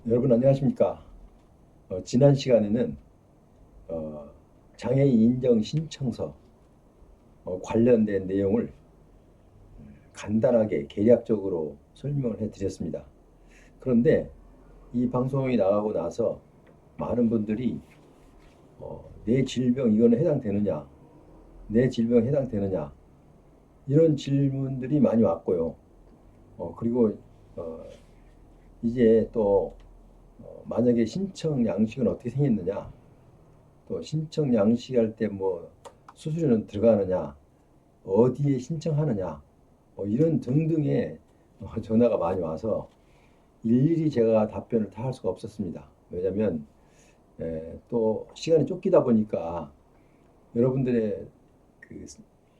여러분 안녕하십니까? 지난 시간에는 어, 장애인 인정 신청서 관련된 내용을 간단하게 개략적으로 설명을 해드렸습니다. 그런데 이 방송이 나가고 나서 많은 분들이 내 질병 이거는 해당되느냐, 내 질병 해당되느냐 이런 질문들이 많이 왔고요. 그리고 어, 이제 또 만약에 신청 양식은 어떻게 생겼느냐, 또 신청 양식할 때 뭐 수수료는 들어가느냐, 어디에 신청하느냐, 이런 등등의 전화가 많이 와서 일일이 제가 답변을 다 할 수가 없었습니다. 왜냐하면 또 시간이 쫓기다 보니까 여러분들의 그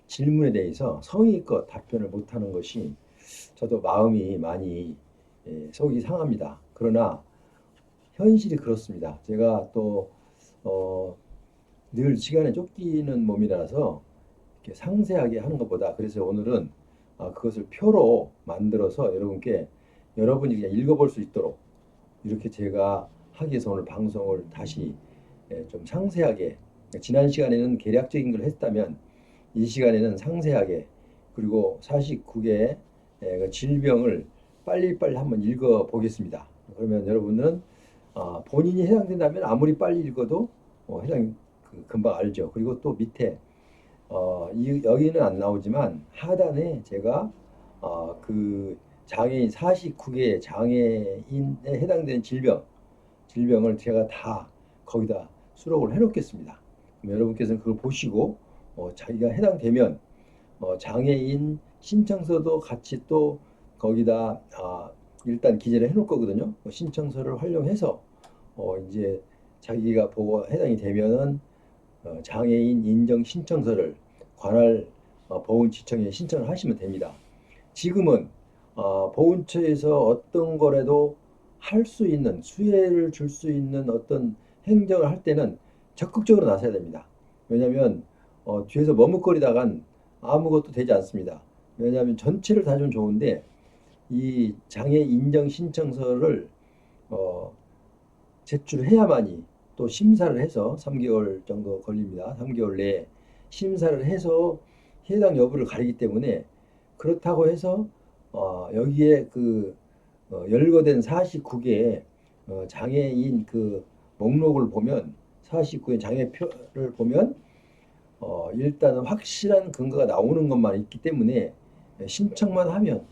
질문에 대해서 성의껏 답변을 못하는 것이 저도 마음이 많이 속이 상합니다. 그러나 현실이 그렇습니다. 제가 또 어, 늘 시간에 쫓기는 몸이라서 이렇게 상세하게 하는 것보다, 그래서 오늘은 그것을 표로 만들어서 여러분이 그냥 읽어볼 수 있도록 이렇게 제가 하기 위해서 오늘 방송을 다시 좀 상세하게, 지난 시간에는 개략적인 걸 했다면 이 시간에는 상세하게, 그리고 49개의 그 질병을 빨리빨리 한번 읽어 보겠습니다. 그러면 여러분은 본인이 해당된다면 아무리 빨리 읽어도 금방 알죠. 그리고 또 밑에 여기는 안 나오지만 하단에 제가 그 장애인 49개 장애인에 해당되는 질병을 제가 다 거기다 수록을 해놓겠습니다. 그럼 여러분께서는 그걸 보시고 자기가 해당되면 장애인 신청서도 같이 또 거기다 일단 기재를 해놓을 거거든요. 신청서를 활용해서 이제 자기가 보고 해당이 되면은 장애인 인정 신청서를 관할 보훈지청에 신청을 하시면 됩니다. 지금은 보훈처에서 어떤 거라도 할 수 있는, 수혜를 줄 수 있는 어떤 행정을 할 때는 적극적으로 나서야 됩니다. 왜냐하면 뒤에서 머뭇거리다간 아무것도 되지 않습니다. 왜냐하면 전체를 다 좀 좋은데 이 장애 인정 신청서를 어, 제출해야만이, 또 심사를 해서 3개월 정도 걸립니다. 3개월 내에 심사를 해서 해당 여부를 가리기 때문에, 그렇다고 해서 여기에 열거된 49개의 장애인 그 목록을 보면, 49개 장애표를 보면 일단은 확실한 근거가 나오는 것만 있기 때문에 신청만 하면,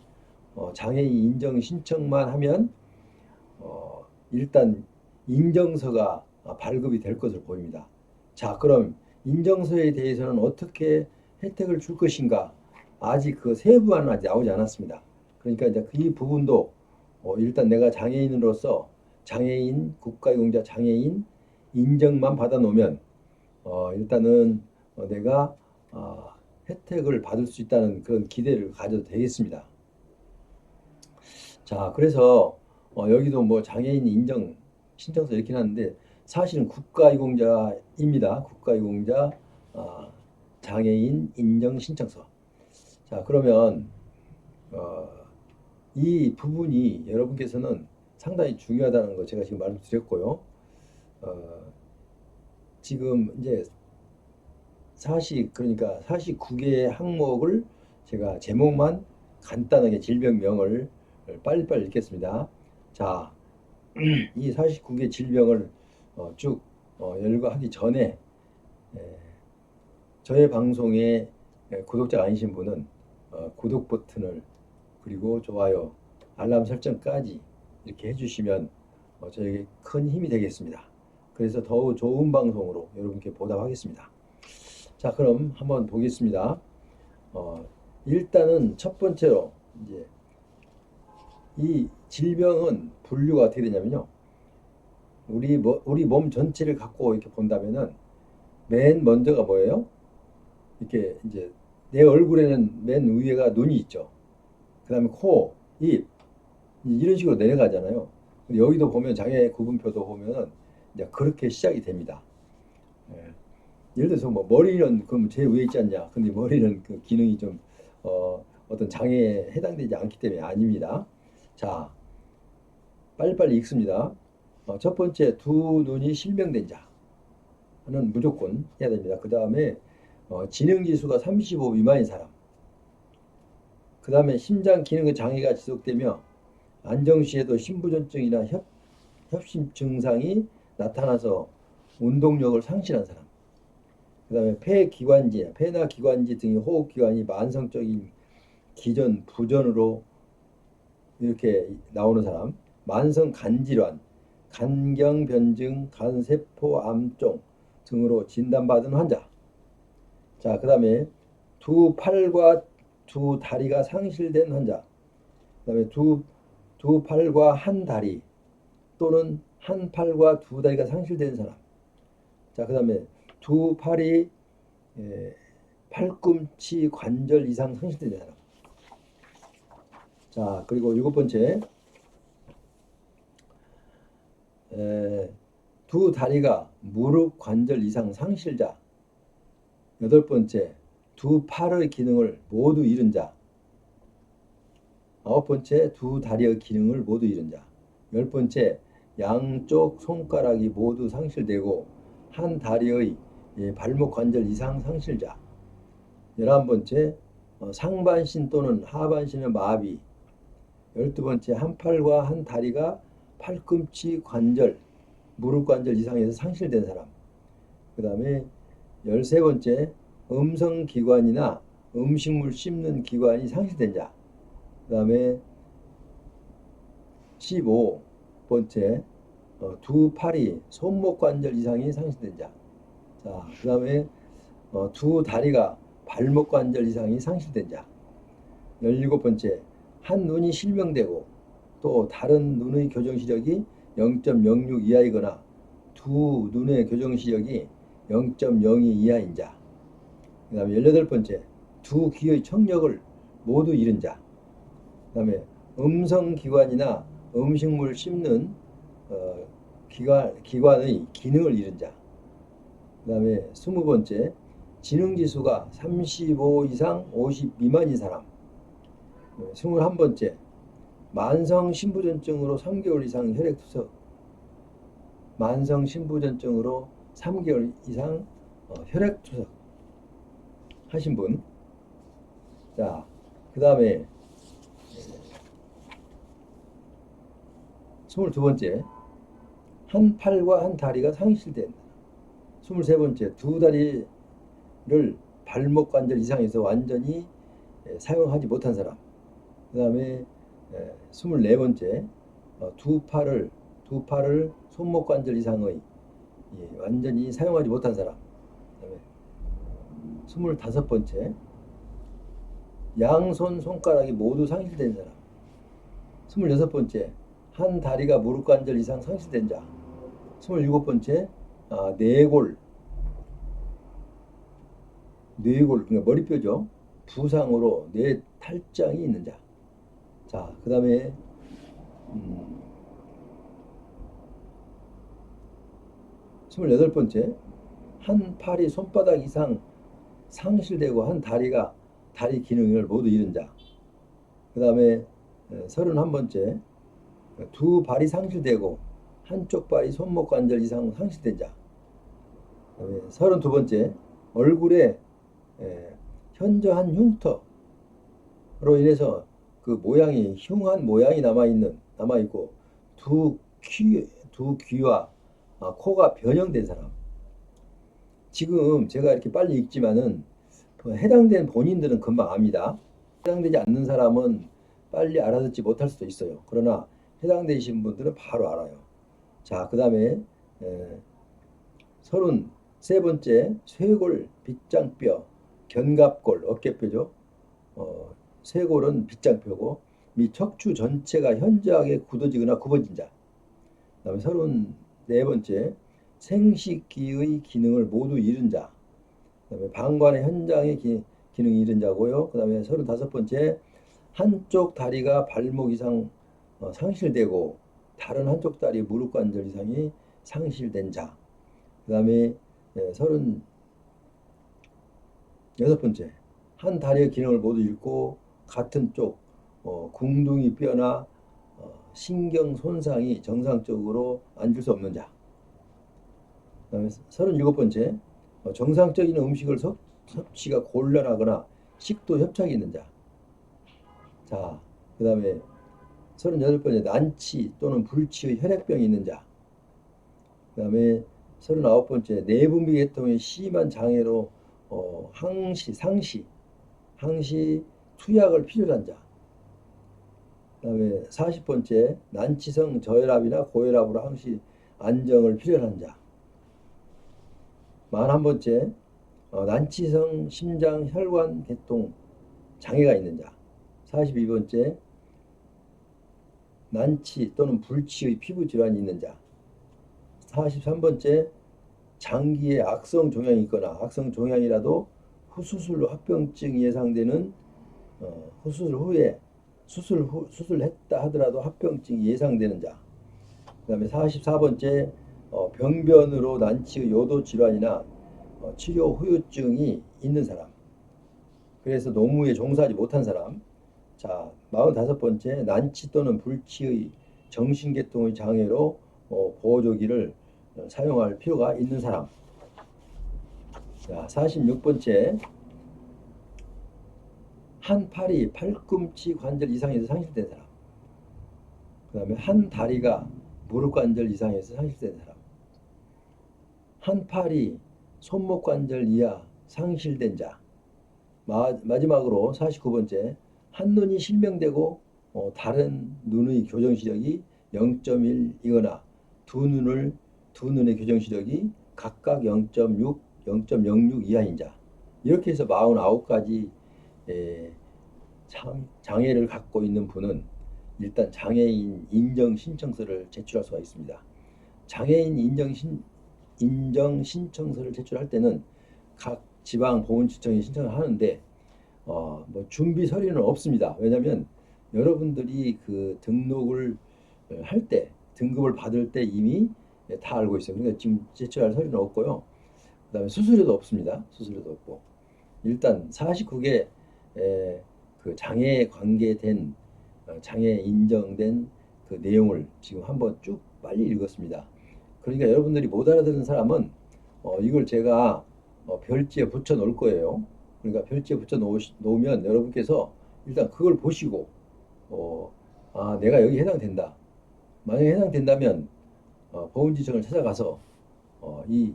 장애인 인정 신청만 하면 일단 인정서가 발급이 될 것으로 보입니다. 자, 그럼 인정서에 대해서는 어떻게 혜택을 줄 것인가? 아직 그 세부화는 아직 나오지 않았습니다. 그러니까 이제 이 부분도 일단 내가 장애인으로서 장애인 국가유공자 장애인 인정만 받아 놓으면 일단은 내가 혜택을 받을 수 있다는 그런 기대를 가져도 되겠습니다. 자, 그래서 여기도 뭐 장애인 인정 신청서 이렇게 하는데 사실은 국가유공자입니다. 국가유공자 장애인 인정 신청서. 자, 그러면 어, 이 부분이 여러분께서는 상당히 중요하다는 거 제가 지금 말씀드렸고요. 어, 지금 이제 그러니까 49개의 항목을 제가 제목만 간단하게 질병명을 빨리빨리 읽겠습니다. 자, 이 49개 질병을 쭉 열거하기 전에 저의 방송에 구독자가 아니신 분은 구독 버튼을, 그리고 좋아요, 알람 설정까지 이렇게 해주시면 저에게 큰 힘이 되겠습니다. 그래서 더욱 좋은 방송으로 여러분께 보답하겠습니다. 자, 그럼 한번 보겠습니다. 일단은 첫 번째로 이제 이 질병은 분류가 어떻게 되냐면요. 우리 몸 전체를 갖고 이렇게 본다면은 맨 먼저가 뭐예요? 이렇게 이제 내 얼굴에는 맨 위에가 눈이 있죠. 그다음에 코, 입 이런 식으로 내려가잖아요. 여기도 보면 장애 구분표도 보면은 이제 그렇게 시작이 됩니다. 예. 예를 들어서 뭐 머리는 그럼 제일 위에 있지 않냐? 근데 머리는 그 기능이 좀 어떤 장애에 해당되지 않기 때문에 아닙니다. 자, 빨리빨리 읽습니다. 첫 번째 두 눈이 실명된 자는 무조건 해야 됩니다. 그 다음에 지능지수가 35 미만인 사람, 그 다음에 심장 기능의 장애가 지속되며 안정시에도 심부전증이나 협심 증상이 나타나서 운동력을 상실한 사람, 그 다음에 폐나 기관지 등의 호흡기관이 만성적인 기전, 부전으로 이렇게 나오는 사람, 만성 간질환, 간경변증, 간세포 암종 등으로 진단받은 환자. 자, 그 다음에 두 팔과 두 다리가 상실된 환자. 그 다음에 두 팔과 한 다리 또는 한 팔과 두 다리가 상실된 사람. 자, 그 다음에 두 팔이 팔꿈치 관절 이상 상실된 사람. 자, 그리고 일곱 번째, 두 다리가 무릎 관절 이상 상실자. 여덟 번째, 두 팔의 기능을 모두 잃은 자. 아홉 번째, 두 다리의 기능을 모두 잃은 자. 열 번째, 양쪽 손가락이 모두 상실되고 한 다리의 발목 관절 이상 상실자. 11번째, 상반신 또는 하반신의 마비. 12번째, 한 팔과 한 다리가 팔꿈치 관절, 무릎 관절 이상에서 상실된 사람. 그 다음에 13번째, 음성기관이나 음식물 씹는 기관이 상실된 자. 그 다음에 15번째, 두 팔이 손목 관절 이상이 상실된 자. 자, 그 다음에 두 다리가 발목 관절 이상이 상실된 자. 17번째, 한 눈이 실명되고 또 다른 눈의 교정 시력이 0.06 이하이거나 두 눈의 교정 시력이 0.02 이하인 자. 그 다음에 18번째, 두 귀의 청력을 모두 잃은 자. 그 다음에 음성기관이나 음식물 씹는 기관의 기능을 잃은 자. 그 다음에 20번째, 지능지수가 35 이상 50 미만인 사람. 21번째, 만성 신부전증으로 3개월 이상 혈액투석. 만성 신부전증으로 3개월 이상 혈액투석 하신 분. 자, 그 다음에 22번째, 한 팔과 한 다리가 상실된. 23번째, 두 다리를 발목 관절 이상에서 완전히 사용하지 못한 사람. 그 다음에 24번째, 두 팔을 손목 관절 이상의 완전히 사용하지 못한 사람. 그 다음에 25번째, 양손 손가락이 모두 상실된 사람. 26번째, 한 다리가 무릎 관절 이상 상실된 자. 27번째, 뇌골, 그러니까 머리뼈죠. 부상으로 뇌 탈장이 있는 자. 자, 그 다음에 28번째, 한 팔이 손바닥 이상 상실되고 한 다리가 다리 기능을 모두 잃은 자. 그 다음에 31번째, 두 발이 상실되고 한쪽 발이 손목 관절 이상 상실된 자. 그 다음에 32번째, 얼굴에 현저한 흉터로 인해서 그 모양이 흉한 모양이 남아있고 두 귀와 코가 변형된 사람. 지금 제가 이렇게 빨리 읽지만은 해당된 본인들은 금방 압니다. 해당되지 않는 사람은 빨리 알아듣지 못할 수도 있어요. 그러나 해당되신 분들은 바로 알아요. 자, 그 다음에 33번째, 쇄골, 빗장뼈, 견갑골, 어깨뼈죠. 쇄골은 빗장뼈고 및 척추 전체가 현저하게 굳어지거나 굽어진 자. 그 다음에 34번째, 생식기의 기능을 모두 잃은 자. 그 다음에 방광의 현장의 기능이 잃은 자고요. 그 다음에 35번째, 한쪽 다리가 발목 이상 상실되고 다른 한쪽 다리 무릎 관절 이상이 상실된 자. 그 다음에 36번째, 한 다리의 기능을 모두 잃고 같은 쪽 궁둥이 뼈나 신경 손상이 정상적으로 앉을 수 없는 자. 그다음에 37번째, 정상적인 음식을 섭취가 곤란하거나 식도 협착이 있는 자. 자, 그다음에 38번째, 난치 또는 불치의 혈액병이 있는 자. 그다음에 39번째, 내분비 계통의 심한 장애로 항시 투약을 필요로 한 자. 그다음에 40번째, 난치성 저혈압이나 고혈압으로 항시 안정을 필요로 한 자. 41번째, 난치성 심장 혈관 계통 장애가 있는 자. 42번째, 난치 또는 불치의 피부 질환이 있는 자. 43번째, 장기에 악성 종양이 있거나 악성 종양이라도 후수술 합병증이 예상되는 수술했다 하더라도 합병증이 예상되는 자. 그다음에 44번째, 병변으로 난치의 요도 질환이나 치료 후유증이 있는 사람. 그래서 노무에 종사하지 못한 사람. 자, 45번째, 난치 또는 불치의 정신계통의 장애로 보호조기를 사용할 필요가 있는 사람. 자, 46번째, 한 팔이 팔꿈치 관절 이상에서 상실된 사람. 그 다음에 한 다리가 무릎 관절 이상에서 상실된 사람. 한 팔이 손목 관절 이하 상실된 자. 마지막으로 49번째, 한 눈이 실명되고 다른 눈의 교정 시력이 0.1이거나 두 눈의 교정 시력이 각각 0.6, 0.06 이하인 자. 이렇게 해서 49가지 장애를 갖고 있는 분은 일단 장애인 인정 신청서를 제출할 수가 있습니다. 장애인 인정 신청서를 제출할 때는 각 지방 보건지청에 신청을 하는데 뭐 준비 서류는 없습니다. 왜냐하면 여러분들이 그 등록을 할 때, 등급을 받을 때 이미 다 알고 있어요. 그러니까 지금 제출할 서류는 없고요. 그다음에 수수료도 없습니다. 수수료도 없고. 일단 49개 그 장애에 관계된 장애 인정된 그 내용을 지금 한번 쭉 빨리 읽었습니다. 그러니까 여러분들이 못 알아듣는 사람은 이걸 제가 별지에 붙여 놓을 거예요. 그러니까 별지에 붙여 놓으면 여러분께서 일단 그걸 보시고 내가 여기 해당된다. 만약에 해당된다면 보훈지청을 찾아가서 이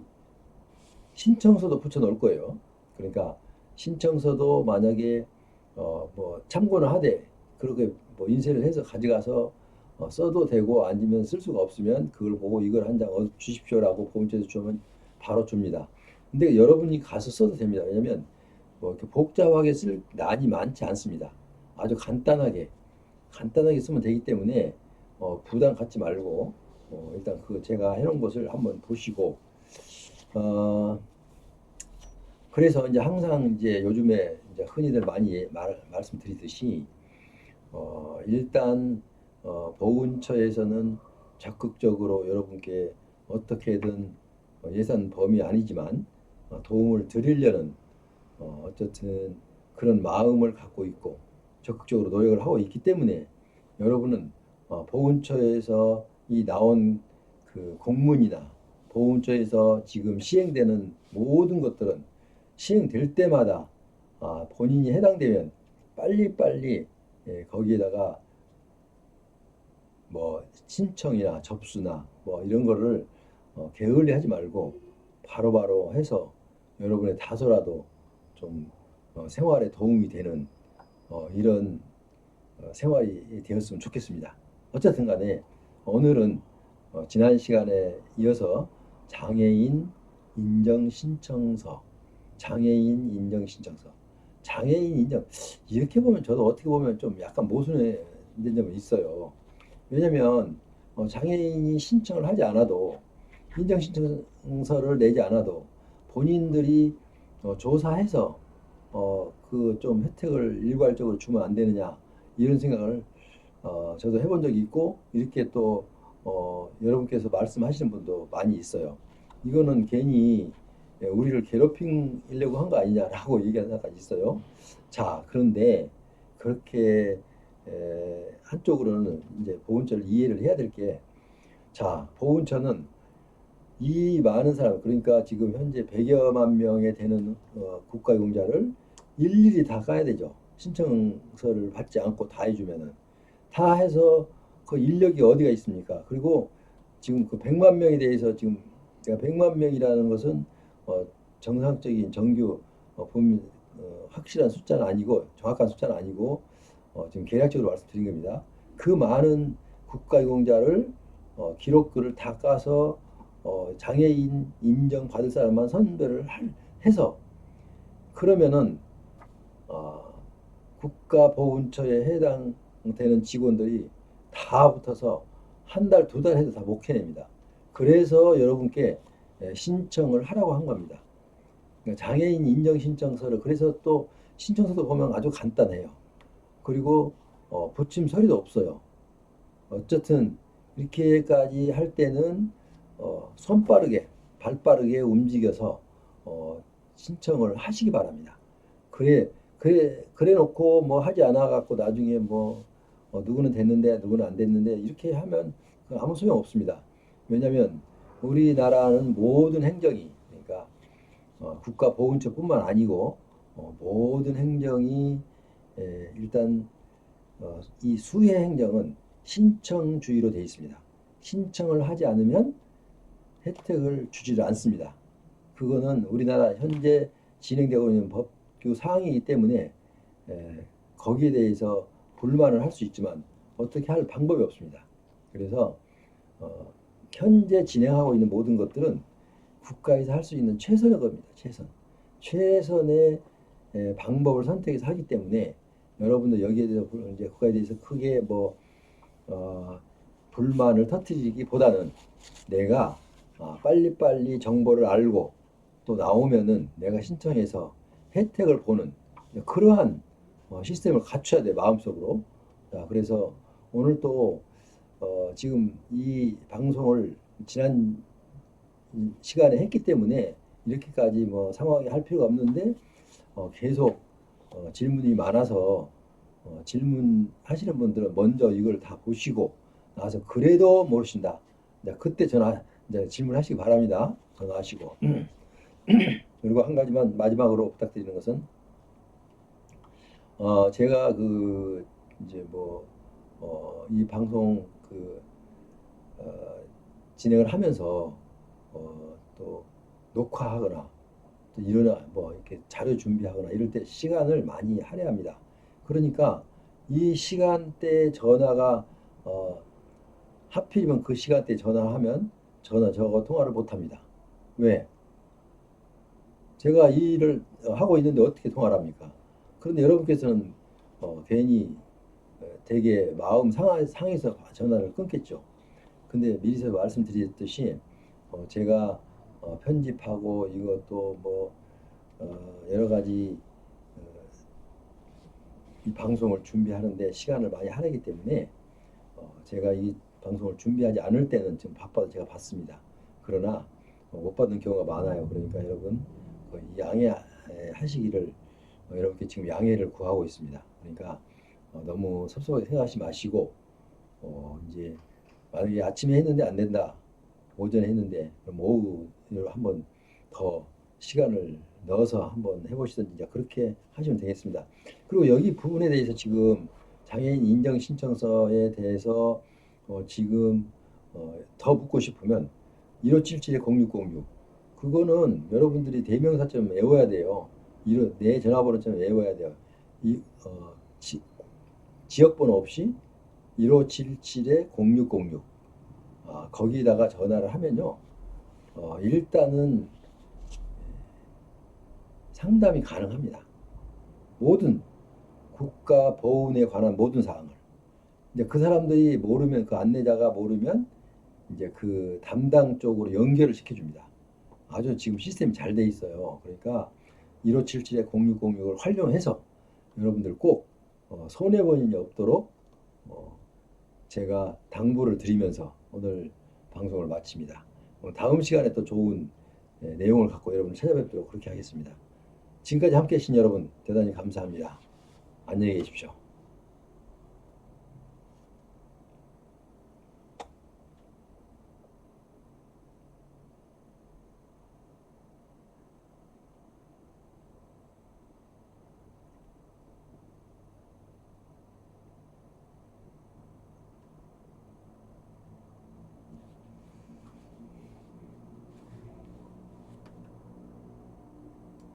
신청서도 붙여 놓을 거예요. 그러니까 신청서도 만약에 뭐 참고는 하되 그렇게 뭐 인쇄를 해서 가져가서 써도 되고 아니면 쓸 수가 없으면 그걸 보고 이걸 한 장 주십시오라고 보훈처에서 주면 바로 줍니다. 근데 여러분이 가서 써도 됩니다. 왜냐면 뭐 이렇게 복잡하게 쓸 난이 많지 않습니다. 아주 간단하게 쓰면 되기 때문에 부담 갖지 말고 일단 그 제가 해놓은 것을 한번 보시고 그래서 이제 항상 이제 요즘에 이제 흔히들 많이 말씀드리듯이 일단 보훈처에서는 적극적으로 여러분께 어떻게든 예산 범위 아니지만 도움을 드리려는 어쨌든 그런 마음을 갖고 있고 적극적으로 노력을 하고 있기 때문에 여러분은 보훈처에서 이 나온 그 공문이나 보훈처에서 지금 시행되는 모든 것들은 시행될 때마다 본인이 해당되면 빨리빨리 거기에다가 뭐 신청이나 접수나 뭐 이런 거를 게을리하지 말고 바로바로 해서 여러분의 다소라도 좀 생활에 도움이 되는 이런 생활이 되었으면 좋겠습니다. 어쨌든 간에 오늘은 지난 시간에 이어서 장애인 인정신청서 장애인 인정 이렇게 보면 저도 어떻게 보면 좀 약간 모순된 점이 있어요. 왜냐면 장애인이 신청을 하지 않아도 인정신청서를 내지 않아도 본인들이 조사해서 그 좀 혜택을 일괄적으로 주면 안 되느냐 이런 생각을 저도 해본 적이 있고 이렇게 또 여러분께서 말씀하시는 분도 많이 있어요. 이거는 괜히 우리를 괴롭히려고 한 거 아니냐라고 얘기하는 사람까지 있어요. 자, 그런데 그렇게 한쪽으로는 이제 보훈처를 이해를 해야 될 게, 자, 보훈처는 이 많은 사람, 그러니까 지금 현재 100여만 명에 되는 국가유공자를 일일이 다 까야 되죠. 신청서를 받지 않고 다 해주면은. 다 해서 그 인력이 어디가 있습니까? 그리고 지금 그 100만 명에 대해서 지금 제가 100만 명이라는 것은 어, 정상적인 정규 확실한 숫자는 아니고 정확한 숫자는 아니고 지금 계략적으로 말씀드린 겁니다. 그 많은 국가유공자를 기록글을 다 까서 장애인 인정받을 사람만 선별을 해서 그러면은 어, 국가보훈처에 해당되는 직원들이 다 붙어서 한 달, 두 달 해도 다 못 해냅니다. 그래서 여러분께 신청을 하라고 한 겁니다. 그러니까 장애인 인정 신청서를 그래서 또 신청서도 보면 아주 간단해요. 그리고 붙임 서류도 없어요. 어쨌든 이렇게까지 할 때는 손 빠르게 발 빠르게 움직여서 신청을 하시기 바랍니다. 그래 놓고 뭐 하지 않아 갖고 나중에 뭐 누구는 됐는데 누구는 안 됐는데 이렇게 하면 아무 소용 없습니다. 왜냐하면 우리나라는 모든 행정이 그러니까 국가보훈처뿐만 아니고 모든 행정이 일단 이 수혜 행정은 신청주의로 되어 있습니다. 신청을 하지 않으면 혜택을 주지를 않습니다. 그거는 우리나라 현재 진행되고 있는 법규 사항이기 때문에 거기에 대해서 불만을 할 수 있지만 어떻게 할 방법이 없습니다. 그래서 현재 진행하고 있는 모든 것들은 국가에서 할 수 있는 최선의 겁니다. 최선의 방법을 선택해서 하기 때문에 여러분들 여기에 대해서 이제 국가에 대해서 크게 뭐 불만을 터뜨리기보다는 내가 빨리빨리 정보를 알고 또 나오면은 내가 신청해서 혜택을 보는 그러한 시스템을 갖춰야 돼 마음속으로. 자, 그래서 오늘 또 지금 이 방송을 지난 시간에 했기 때문에 이렇게까지 뭐 상황이 할 필요가 없는데 계속 질문이 많아서 질문하시는 분들은 먼저 이걸 다 보시고 나서 그래도 모르신다. 그때 이제 질문하시기 바랍니다. 전화하시고. 그리고 한 가지만 마지막으로 부탁드리는 것은 제가 그 이제 뭐 이 방송 진행을 하면서 또 녹화하거나 또 이러나 뭐 이렇게 자료 준비하거나 이럴 때 시간을 많이 할애합니다. 그러니까 이 시간대 전화가 하필이면 그 시간대 전화하면 저거 통화를 못 합니다. 왜? 제가 이 일을 하고 있는데 어떻게 통화를 합니까? 그런데 여러분께서는 괜히 되게 마음 상해서 전화를 끊겠죠. 근데 미리서 말씀드렸듯이 제가 편집하고 이것도 뭐 여러 가지 이 방송을 준비하는데 시간을 많이 할애하기 때문에 제가 이 방송을 준비하지 않을 때는 좀 바빠서 제가 받습니다. 그러나 못 받는 경우가 많아요. 그러니까 여러분 양해하시기를 여러분께 지금 양해를 구하고 있습니다. 그러니까 너무 섭섭하게 생각하지 마시고 이제 만약에 아침에 했는데 안 된다. 오전에 했는데 그럼 오후로 한번 더 시간을 넣어서 한번 해보시든지 이제 그렇게 하시면 되겠습니다. 그리고 여기 부분에 대해서 지금 장애인 인정 신청서에 대해서 지금 더 묻고 싶으면 1577-0606 그거는 여러분들이 대명사점 외워야 돼요. 내 전화번호처럼 외워야 돼요. 지역번호 없이 1577-0606 거기다가 전화를 하면요. 일단은 상담이 가능합니다. 모든 국가 보훈에 관한 모든 사항을. 이제 그 사람들이 모르면 그 안내자가 모르면 이제 그 담당 쪽으로 연결을 시켜줍니다. 아주 지금 시스템이 잘 돼 있어요. 그러니까 1577-0606을 활용해서 여러분들 꼭 손해보는 일이 없도록 제가 당부를 드리면서 오늘 방송을 마칩니다. 다음 시간에 또 좋은 내용을 갖고 여러분을 찾아뵙도록 그렇게 하겠습니다. 지금까지 함께 해주신 여러분 대단히 감사합니다. 안녕히 계십시오.